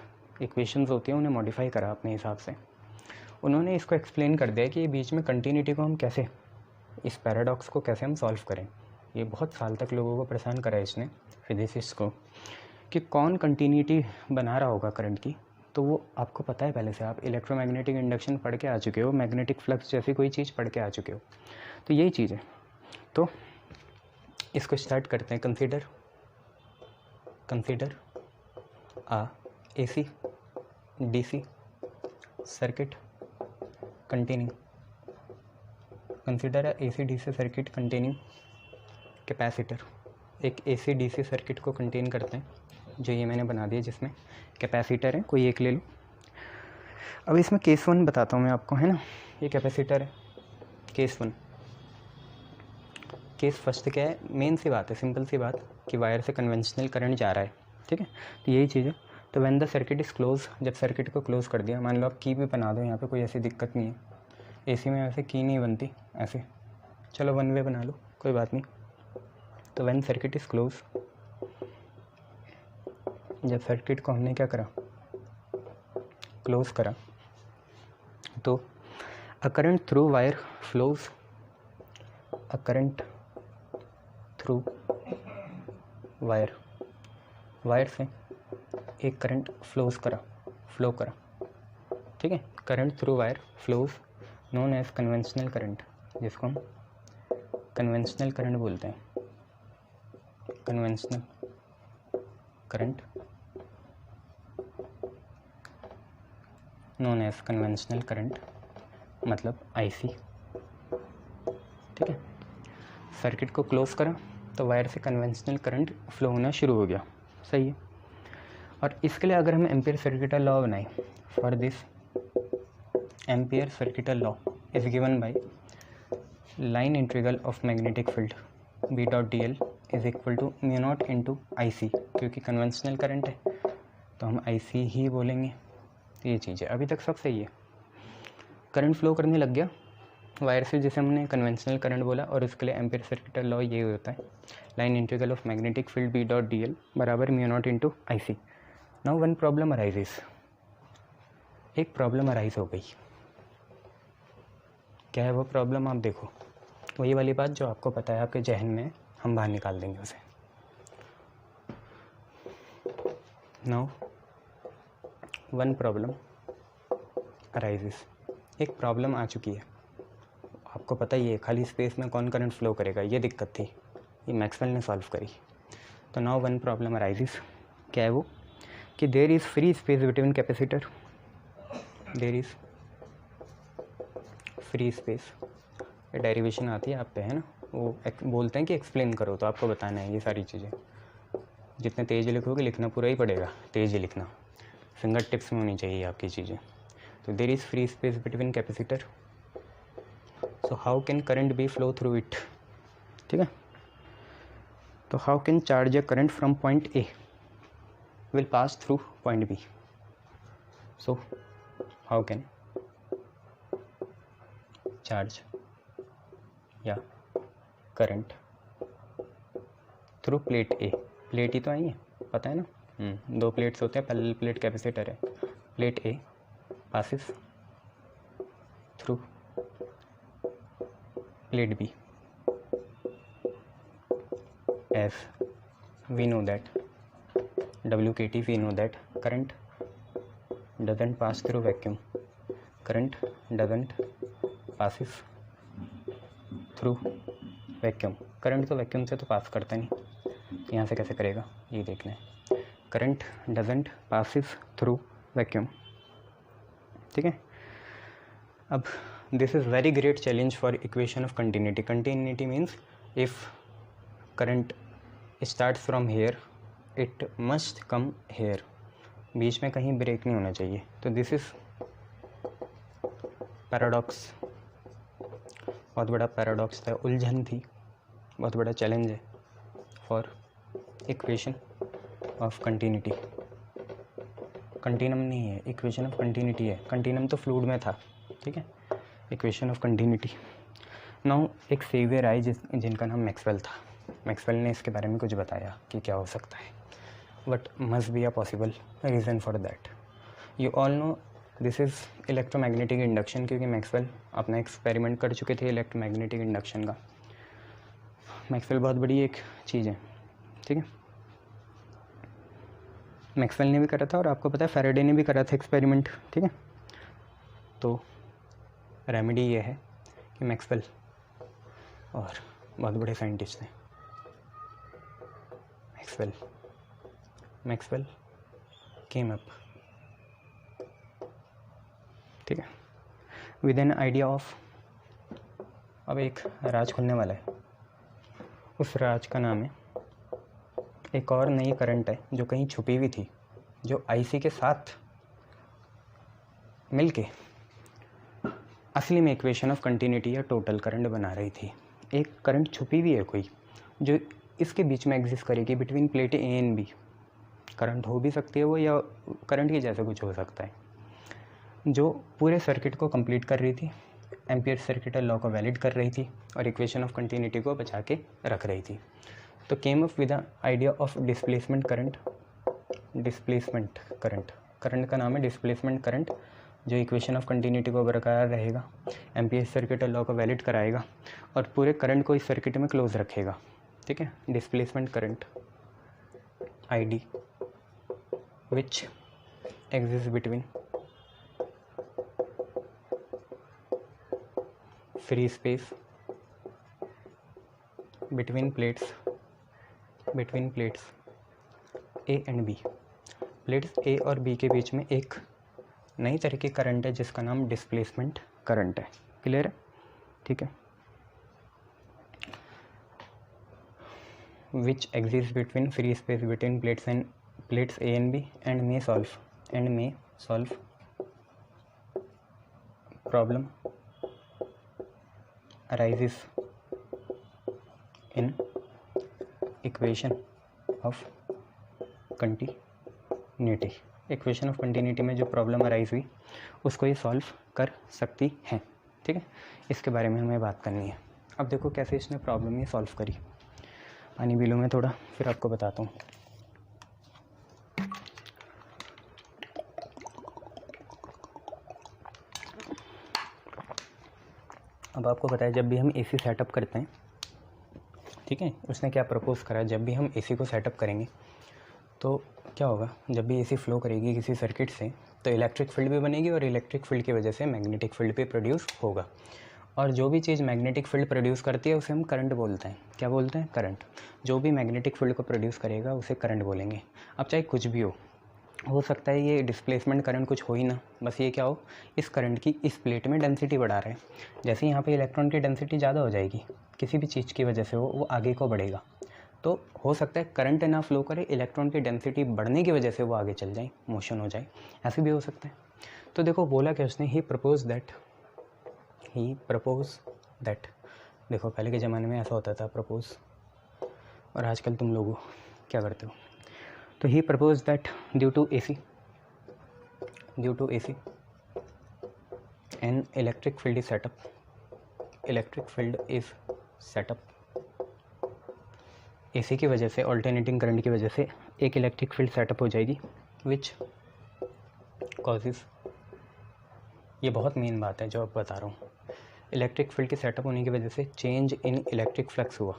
इक्वेशंस होती हैं उन्हें मॉडिफाई करा अपने हिसाब से। उन्होंने इसको एक्सप्लेन कर दिया कि ये बीच में कंटिन्यूटी को हम कैसे, इस पैराडॉक्स को कैसे हम सॉल्व करें। ये बहुत साल तक लोगों को परेशान करा इसने, फिजिसिस्ट को, कि कौन कंटिन्यूटी बना रहा होगा करंट की। तो वो आपको पता है पहले से, आप इलेक्ट्रोमैग्नेटिक इंडक्शन पढ़ के आ चुके हो, मैग्नेटिक फ्लक्स जैसी कोई चीज़ पढ़ के आ चुके हो, तो यही चीज़ है। तो इसको स्टार्ट करते हैं। कंसीडर आ AC DC circuit containing, consider AC DC circuit containing capacitor. एक AC DC सर्किट को कंटेन करते हैं जो ये मैंने बना दिया जिसमें कैपेसिटर है, कोई एक ले लो। अब इसमें केस 1 बताता हूँ मैं आपको, है ना। ये कैपेसिटर है केस 1। केस फर्स्ट क्या है, मेन सी बात है, सिंपल सी बात कि वायर से कन्वेंशनल करंट जा रहा है, ठीक है। तो यही चीज़ है। तो when the circuit is close, जब सर्किट को क्लोज कर दिया, मान लो आप की भी बना दो, यहाँ पे कोई ऐसी दिक्कत नहीं है। एसी में वैसे की नहीं बनती ऐसे, चलो वन वे बना लो, कोई बात नहीं। तो व्हेन सर्किट इज़ क्लोज, जब सर्किट को हमने क्या करा, क्लोज करा, तो a current through wire flows, a current through wire, wire से एक करंट फ्लो करा, ठीक है। Current through wire flows known as conventional current, जिसको हम कन्वेंशनल करंट बोलते हैं, conventional current, known as conventional current मतलब आईसी, ठीक है। सर्किट को क्लोज करा तो वायर से कन्वेंशनल करंट फ्लो होना शुरू हो गया, सही है। और इसके लिए अगर हम एम्पियर सर्किटल लॉ बनाएं, for this Ampere circuital law is given by line integral of magnetic field B dot D L is equal to mu naught into I C, क्योंकि कन्वेंशनल करंट है तो हम आई सी ही बोलेंगे। तो ये चीज़ है, अभी तक सब सही है। करंट फ्लो करने लग गया वायर से, जिसे हमने कन्वेंशनल करंट बोला, और उसके लिए एम्पियर सर्किटल लॉ ये होता है line integral of magnetic field B dot D L बराबर mu naught into I C. Now one problem arises, एक प्रॉब्लम अराइज हो गई। क्या है वो प्रॉब्लम, आप देखो, वही वाली बात जो आपको पता है, आपके जहन में, हम बाहर निकाल देंगे उसे। नाउ वन प्रॉब्लम अराइजेस, एक प्रॉब्लम आ चुकी है, आपको पता ही है खाली स्पेस में कौन करंट फ्लो करेगा, ये दिक्कत थी, ये मैक्सवेल ने सॉल्व करी। तो नाउ वन प्रॉब्लम अराइजेस, क्या है वो, कि there is free space between capacitor, there is free space, ये डेरिवेशन आती है आप पे, है ना, वो बोलते हैं कि एक्सप्लेन करो, तो आपको बताना है ये सारी चीज़ें। जितने तेज़ लिखोगे लिखना पूरा ही पड़ेगा, तेज़ ही लिखना, फिंगर टिप्स में होनी चाहिए आपकी चीज़ें। तो there is free space between capacitor, so how can current be flow through it, ठीक है। तो how can charge a current from point A will pass through point B, so how can charge या current through plate A, plate ही तो आई है, पता है ना, दो प्लेट्स होते हैं, पैरेलल प्लेट कैपेसिटर है, plate A passes through plate B, as we know that WKT, we know that current doesn't pass through vacuum, current doesn't passes through vacuum, current तो वैक्यूम से तो पास करता नहीं, यहाँ से कैसे करेगा ये देखना है। Current doesn't passes through vacuum, ठीक है। अब this is very great challenge for equation of continuity, continuity means if current start from here it must come here, बीच में कहीं ब्रेक नहीं होना चाहिए। तो दिस इज़ पैराडॉक्स, बहुत बड़ा पैराडॉक्स था, उलझन थी, बहुत बड़ा चैलेंज है for equation of continuity. Continuum नहीं है, इक्वेशन ऑफ कंटिन्यूटी है, कंटिन्यूम तो फ्लूइड में था, ठीक है, इक्वेशन ऑफ कंटिन्यूटी। नाउ एक सेवियर आए जिनका नाम मैक्सवेल था, मैक्सवेल ने इसके बारे में कुछ बताया कि क्या हो सकता है, but must be a possible reason for that. You all know this is electromagnetic induction, क्योंकि मैक्सवेल अपना एक्सपेरिमेंट कर चुके थे इलेक्ट्रोमैग्नेटिक इंडक्शन का। मैक्सवेल बहुत बड़ी एक चीज़ है, ठीक है, मैक्सवेल ने भी करा था और आपको पता है फैराडे ने भी करा था एक्सपेरिमेंट, ठीक है। तो रेमेडी ये है कि मैक्सवेल और बहुत बड़े साइंटिस्ट हैं, मैक्सवेल केम अप, ठीक है, विद एन आइडिया ऑफ, अब एक राज खुलने वाला है, उस राज का नाम है एक और नई करंट है जो कहीं छुपी हुई थी, जो आईसी के साथ मिलके असली में इक्वेशन ऑफ कंटिन्यूटी या टोटल करंट बना रही थी। एक करंट छुपी हुई है कोई जो इसके बीच में एग्जिस्ट करेगी between plate A and B. Current हो भी सकती है वो, या करंट की जैसा कुछ हो सकता है, जो पूरे सर्किट को कंप्लीट कर रही थी, एम्पियर सर्किट लॉ को वैलिड कर रही थी और इक्वेशन ऑफ कंटिन्यूटी को बचा के रख रही थी। तो came up with the idea of displacement current. Displacement current, current का नाम है डिस्प्लेसमेंट करंट, जो इक्वेशन ऑफ कंटिन्यूटी को बरकरार रहेगा, एम्पियर सर्किट लॉ को वैलिड कराएगा और पूरे करंट को इस सर्किट में क्लोज रखेगा। ठीक है, displacement current ID which exist between free space between plates A and B. Plates A और बी के बीच में एक नई तरह की करंट है जिसका नाम डिस्प्लेसमेंट करंट है। क्लियर है? ठीक है। Which exist between free space between plates A and B and may solve problem arises in equation of continuity। Equation of continuity में जो प्रॉब्लम अराइज हुई उसको ये सॉल्व कर सकती हैं। ठीक है, इसके बारे में हमें बात करनी है। अब देखो कैसे इसने प्रॉब्लम ये सॉल्व करी। पानी पी लूँ मैं थोड़ा, फिर आपको बताता हूँ। अब आपको पता है जब भी हम एसी सेटअप करते हैं, ठीक है, उसने क्या प्रपोज करा, जब भी हम एसी को सेटअप करेंगे तो क्या होगा, जब भी एसी फ्लो करेगी किसी सर्किट से तो इलेक्ट्रिक फील्ड भी बनेगी और इलेक्ट्रिक फील्ड की वजह से मैग्नेटिक फील्ड भी प्रोड्यूस होगा। और जो भी चीज़ मैग्नेटिक फील्ड प्रोड्यूस करती है उसे हम करंट बोलते हैं। क्या बोलते हैं? करंट। जो भी मैग्नेटिक फील्ड को प्रोड्यूस करेगा उसे करंट बोलेंगे। अब चाहे कुछ भी हो सकता है ये डिस्प्लेसमेंट करंट कुछ हो ही ना, बस ये क्या हो, इस करंट की इस प्लेट में डेंसिटी बढ़ा रहे हैं। जैसे यहाँ पे इलेक्ट्रॉन की डेंसिटी ज़्यादा हो जाएगी किसी भी चीज़ की वजह से वो आगे को बढ़ेगा, तो हो सकता है करंट ना फ्लो करे, इलेक्ट्रॉन की डेंसिटी बढ़ने की वजह से वो आगे चल जाए, मोशन हो जाए, ऐसे भी हो सकता है। तो देखो बोला क्या उसने, ही प्रपोज दैट। देखो पहले के ज़माने में ऐसा होता था प्रपोज, और आजकल तुम लोग क्या करते हो। तो he propose that due to AC an electric field is set up. AC की वजह से, ऑल्टरनेटिंग करंट की वजह से एक इलेक्ट्रिक फील्ड सेटअप हो जाएगी विच कॉजेज, ये बहुत मेन बात है जो अब बता रहा हूँ, इलेक्ट्रिक फील्ड के सेटअप होने की वजह से चेंज इन इलेक्ट्रिक फ्लक्स हुआ।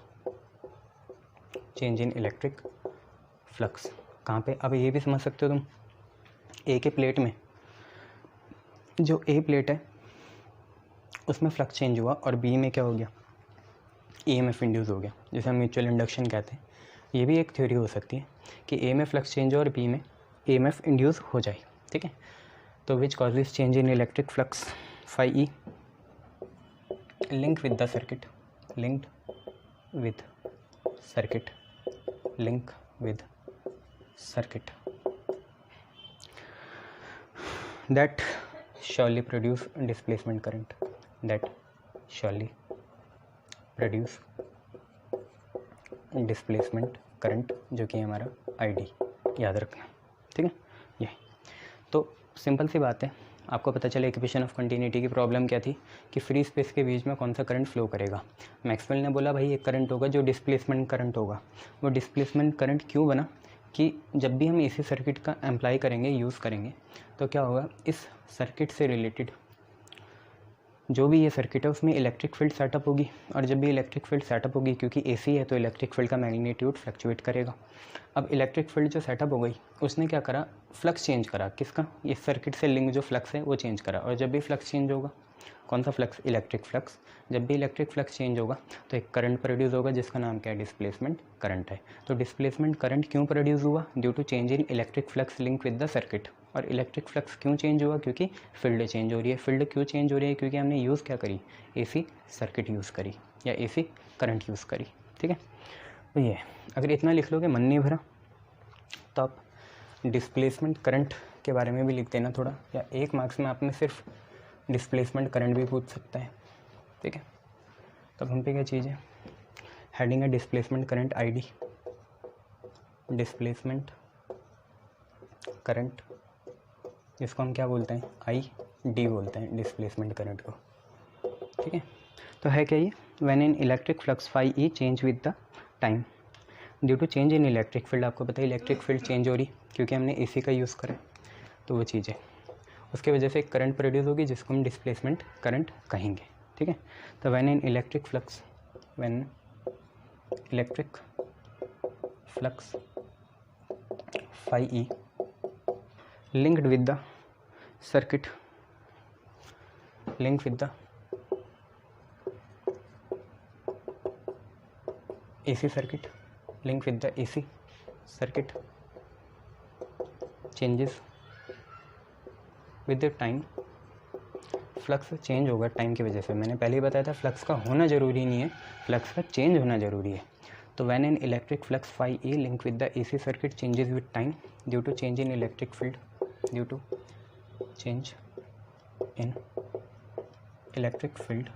चेंज इन इलेक्ट्रिक फ्लक्स कहाँ पे, अब ये भी समझ सकते हो तुम, ए के प्लेट में, जो ए प्लेट है उसमें फ्लक्स चेंज हुआ और बी में क्या हो गया, ईएमएफ इंड्यूस हो गया, जिसे हम म्यूचुअल इंडक्शन कहते हैं। ये भी एक थ्योरी हो सकती है कि ए में फ्लक्स चेंज हो और बी में ईएमएफ इंड्यूस हो जाए। ठीक है, तो which causes change in electric flux phi E link with circuit that surely produce displacement current, जो कि हमारा आईडी, याद रखना। ठीक है, ये तो सिंपल सी बात है। आपको पता चले इक्वेशन ऑफ कंटिन्यूटी की प्रॉब्लम क्या थी कि फ्री स्पेस के बीच में कौन सा करंट फ्लो करेगा। मैक्सवेल ने बोला भाई एक करंट होगा जो डिस्प्लेसमेंट करंट होगा। वो डिस्प्लेसमेंट करंट क्यों बना कि जब भी हम एसी सर्किट का अप्लाई करेंगे, यूज़ करेंगे, तो क्या होगा, इस सर्किट से रिलेटेड जो भी ये सर्किट है उसमें इलेक्ट्रिक फील्ड सेटअप होगी, और जब भी इलेक्ट्रिक फील्ड सेटअप होगी, क्योंकि एसी है तो इलेक्ट्रिक फील्ड का मैग्नीट्यूड फ्लक्चुएट करेगा। अब इलेक्ट्रिक फील्ड जो सेटअप हो गई उसने क्या करा, फ्लक्स चेंज करा। किसका? इस सर्किट से लिंक जो फ्लक्स है वो चेंज करा, और जब भी फ्लक्स चेंज होगा, कौन सा फ्लक्स? Electric flux. जब भी इलेक्ट्रिक फ्लक्स चेंज होगा तो एक करंट प्रोड्यूस होगा जिसका नाम क्या है, डिस्प्लेसमेंट करंट है। तो डिस्प्लेसमेंट करंट क्यों प्रोड्यूस हुआ? Due to change in electric flux link with the circuit. और इलेक्ट्रिक फ्लक्स क्यों चेंज हुआ? क्योंकि फील्ड चेंज हो रही है। फील्ड क्यों चेंज हो रही है? क्योंकि हमने यूज़ क्या करी, एसी सर्किट यूज़ करी या एसी करंट यूज़ करी। ठीक है, तो ये अगर इतना लिख लोगे मन नहीं भरा तो आप डिस्प्लेसमेंट करंट के बारे में भी लिख देना थोड़ा, या 1 मार्क्स में आपने सिर्फ डिस्प्लेसमेंट करंट भी पूछ सकता है, ठीक है। तो अब हम पे क्या चीज़ है, हेडिंग है displacement current ID, displacement current जिसको हम क्या बोलते हैं, आई डी बोलते हैं डिस्प्लेसमेंट करंट को, ठीक है। तो है क्या ये, when in electric flux phi E change with the time due to change in electric field. आपको पता है इलेक्ट्रिक फील्ड चेंज हो रही क्योंकि हमने एसी का यूज़ करा, तो वो चीज़ है, उसके वजह से करंट प्रोड्यूस होगी जिसको हम डिस्प्लेसमेंट करंट कहेंगे, ठीक है। तो when in electric flux, when electric flux phi E linked with the circuit, linked with the AC circuit, linked with the AC circuit changes with the time, flux change होगा time की वजह से। मैंने पहले ही बताया था फ्लक्स का होना ज़रूरी नहीं है, फ्लक्स का चेंज होना ज़रूरी है। तो when in electric flux phi E link with the AC circuit changes with time due to change in electric field, due to change in electric field,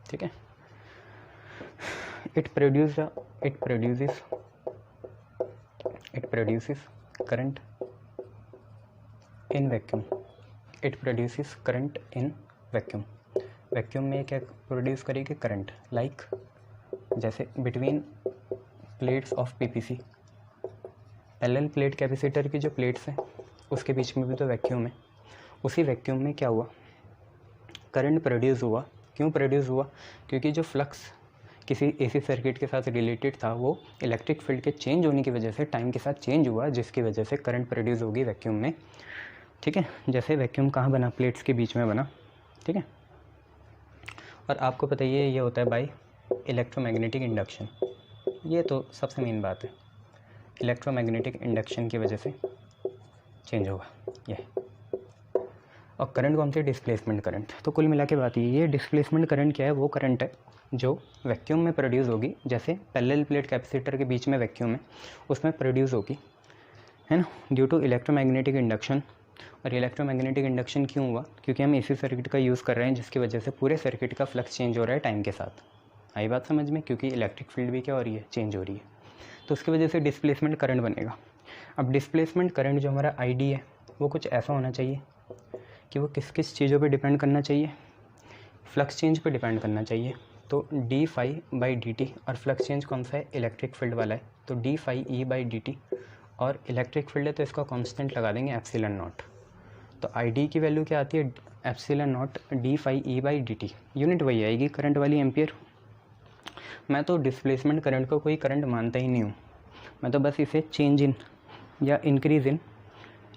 ठीक है। It produces current in vacuum, it produces current in vacuum. Vacuum में क्या produce करेगी, current, like जैसे between plates of PPC, parallel plate capacitor की जो plates हैं उसके बीच में भी तो वैक्यूम है। उसी वैक्यूम में क्या हुआ, करंट प्रोड्यूस हुआ। क्यों प्रोड्यूस हुआ, क्योंकि जो फ्लक्स किसी एसी सर्किट के साथ रिलेटेड था वो इलेक्ट्रिक फील्ड के चेंज होने की वजह से टाइम के साथ चेंज हुआ, जिसकी वजह से करंट प्रोड्यूस होगी वैक्यूम में, ठीक है। जैसे वैक्यूम कहाँ बना, प्लेट्स के बीच में बना, ठीक है। और आपको पता ही है ये होता है बाय इलेक्ट्रोमैग्नेटिक इंडक्शन, ये तो सबसे मेन बात है, इलेक्ट्रोमैग्नेटिक इंडक्शन की वजह से चेंज होगा ये। और करंट कौन सी, डिस्प्लेसमेंट करंट। तो कुल मिला के बात ये डिस्प्लेसमेंट करंट क्या है, वो करंट है जो वैक्यूम में प्रोड्यूस होगी, जैसे पैरेलल प्लेट कैपेसिटर के बीच में वैक्यूम है उसमें प्रोड्यूस होगी, है ना, ड्यू टू इलेक्ट्रोमैग्नेटिक इंडक्शन। और इलेक्ट्रोमैग्नेटिक इंडक्शन क्यों हुआ, क्योंकि हम एसी सर्किट का यूज़ कर रहे हैं जिसकी वजह से पूरे सर्किट का फ्लक्स चेंज हो रहा है टाइम के साथ। आई बात समझ में, क्योंकि इलेक्ट्रिक फील्ड भी क्या हो रही है, चेंज हो रही है, तो उसकी वजह से डिस्प्लेसमेंट करंट बनेगा। अब डिस्प्लेसमेंट करंट जो हमारा आईडी है वो कुछ ऐसा होना चाहिए कि वो किस किस चीज़ों पे डिपेंड करना चाहिए, फ्लक्स चेंज पे डिपेंड करना चाहिए। तो D phi by D T, और फ्लक्स चेंज कौन सा है, इलेक्ट्रिक फील्ड वाला है, तो D phi E by D T, और इलेक्ट्रिक फील्ड है तो इसका कांस्टेंट लगा देंगे एप्सिलॉन नॉट। तो आई डी की वैल्यू क्या आती है, epsilon naught D phi E by D T, unit वही आएगी करंट वाली, एम्पियर। मैं तो डिस्प्लेसमेंट करंट को कोई करंट मानता ही नहीं हूँ, मैं तो बस इसे चेंज इन या इंक्रीज़ इन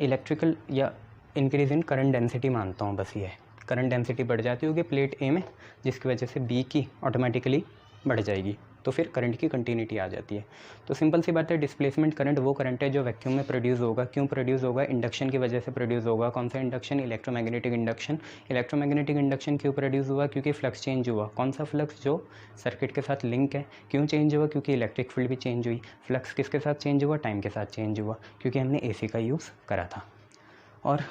इलेक्ट्रिकल या इंक्रीज़ इन करंट डेंसिटी मानता हूँ, बस ये है। करंट डेंसिटी बढ़ जाती होगी प्लेट ए में, जिसकी वजह से बी की ऑटोमेटिकली बढ़ जाएगी, तो फिर करंट की कंटिन्यूटी आ जाती है। तो सिंपल सी बात है, डिस्प्लेसमेंट करंट वो करंट है जो वैक्यूम में प्रोड्यूस होगा। क्यों प्रोड्यूस होगा, इंडक्शन की वजह से प्रोड्यूस होगा। कौन सा induction, electromagnetic induction. Electromagnetic induction क्यों प्रोड्यूस हुआ, क्योंकि फ्लक्स चेंज हुआ। कौन सा फ्लक्स, जो सर्किट के साथ लिंक है। क्यों चेंज हुआ, क्योंकि इलेक्ट्रिक फील्ड भी चेंज हुई। फ्लक्स किसके साथ चेंज हुआ, टाइम के साथ चेंज हुआ, क्योंकि हमने एसी का यूज़ करा था। और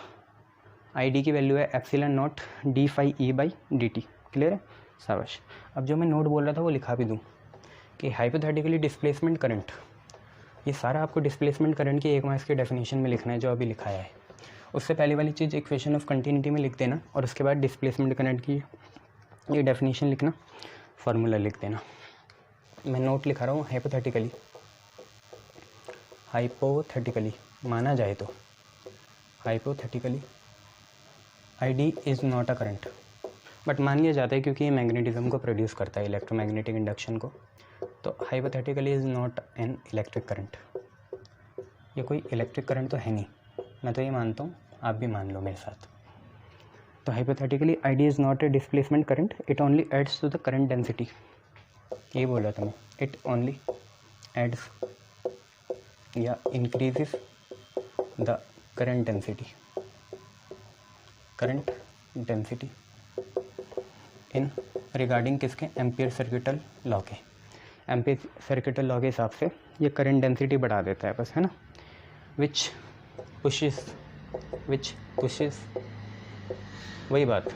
आई डी की वैल्यू है epsilon naught D phi E by D T. Clear है, शाबाश। अब जो मैं नोट बोल रहा था वो लिखा भी दूँ कि हाइपोथेटिकली डिस्प्लेसमेंट करंट, ये सारा आपको डिस्प्लेसमेंट करंट की 1 मार्क्स की डेफिनेशन में लिखना है जो अभी लिखाया है। उससे पहले वाली चीज़ इक्वेशन ऑफ कंटिन्यूटी में लिख देना, और उसके बाद डिस्प्लेसमेंट करंट की ये डेफिनेशन लिखना, फार्मूला लिख देना। मैं नोट लिखा रहा हूँ हाइपोथेटिकली माना जाए तो hypothetically I D is not a current, but मान लिया जाता है क्योंकि ये मैग्नेटिज्म को प्रोड्यूस करता है, इलेक्ट्रोमैग्नेटिक इंडक्शन को, तो hypothetically is not an electric current. ये कोई इलेक्ट्रिक करंट तो है नहीं, मैं तो ये मानता हूँ, आप भी मान लो मेरे साथ। तो hypothetically I D is not a displacement current, it only adds to the current density. ये बोला था मैं, इट ओनली एड्स या increases the current density in regarding किसके, एम्पियर सर्किटल लॉ के। एम्पीयर सर्किटल लॉ के हिसाब से ये करंट डेंसिटी बढ़ा देता है बस, है ना। विच पुशेस वही बात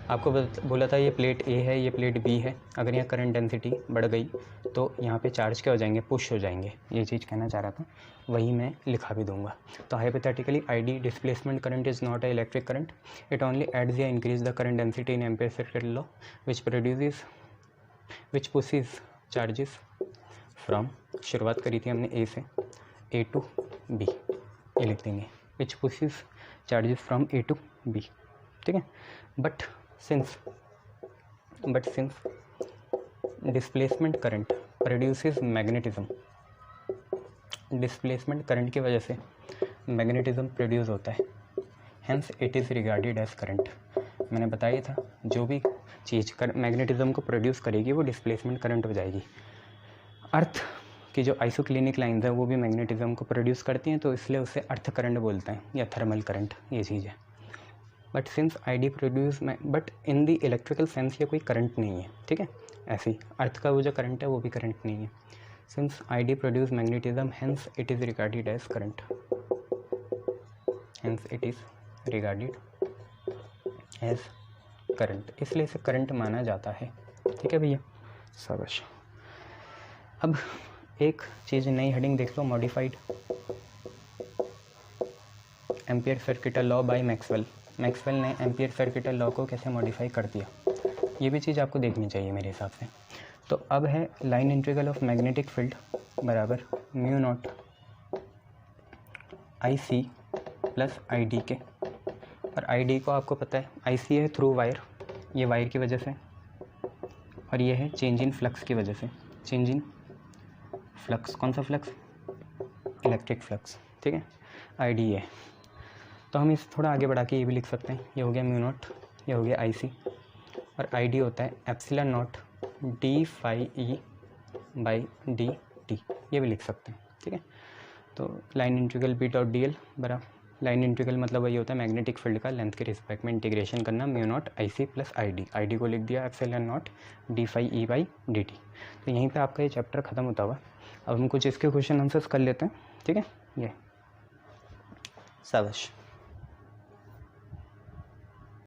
आपको बोला था, ये प्लेट ए है, ये प्लेट बी है। अगर यहाँ करंट डेंसिटी बढ़ गई तो यहाँ पे चार्ज क्या हो जाएंगे, पुश हो जाएंगे। ये चीज़ कहना चाह रहा था, वही मैं लिखा भी दूंगा। तो hypothetically ID displacement current is not a electric current, it only adds या increase the current density in Ampere circuit law which pushes charges from, शुरुआत करी थी हमने ए से, A to B, ये लिख देंगे, which pushes charges from A to B, ठीक है। But since displacement current produces magnetism, displacement current की वजह से मैग्नेटिज्म प्रोड्यूस होता है, hence it is regarded as current. मैंने बताया था, जो भी चीज़ मैग्नेटिज्म को प्रोड्यूस करेगी वो डिस्प्लेसमेंट करंट हो जाएगी। अर्थ की जो आइसोक्लिनिक लाइंस है वो भी मैग्नेटिज्म को प्रोड्यूस करती हैं, तो इसलिए उसे अर्थ करंट बोलते हैं या थर्मल करंट, ये चीज़ है। But since ID produce, but in the electrical sense ये कोई करंट नहीं है, ठीक है। ऐसे ही अर्थ का वो जो करंट है वो भी करंट नहीं है। Since ID produce magnetism, hence it is regarded as current, hence it is regarded as current, इसलिए इसे करंट माना जाता है, ठीक है भैया। शाबाश। अब एक चीज़ नई हेडिंग देख लो, modified Ampere circuital law by Maxwell. Maxwell ने एम्पीयर सर्किटल लॉ को कैसे मॉडिफाई कर दिया, ये भी चीज़ आपको देखनी चाहिए मेरे हिसाब से। तो अब है line integral of magnetic field बराबर mu naught IC plus ID के, और ID को आपको पता है IC है थ्रू वायर, ये वायर की वजह से, और ये है चेंज इन फ्लक्स की वजह से। चेंज इन फ्लक्स, कौन सा फ्लक्स, इलेक्ट्रिक फ्लक्स, ठीक है। ID है, तो हम इस थोड़ा आगे बढ़ा के ये भी लिख सकते हैं, ये हो गया म्यू नॉट, ये हो गया IC, और ID होता है epsilon naught d phi E by dt, ये भी लिख सकते हैं, ठीक है। तो line integral B dot DL बराबर, लाइन इंटीग्रल मतलब वही होता है मैग्नेटिक फील्ड का लेंथ के रिस्पेक्ट में इंटीग्रेशन करना, mu naught IC plus ID को लिख दिया epsilon naught d phi E by dt। तो यहीं पे आपका ये चैप्टर ख़त्म होता हुआ। अब हम कुछ इसके क्वेश्चन आंसर्स कर लेते हैं, ठीक है। ये शाबाश।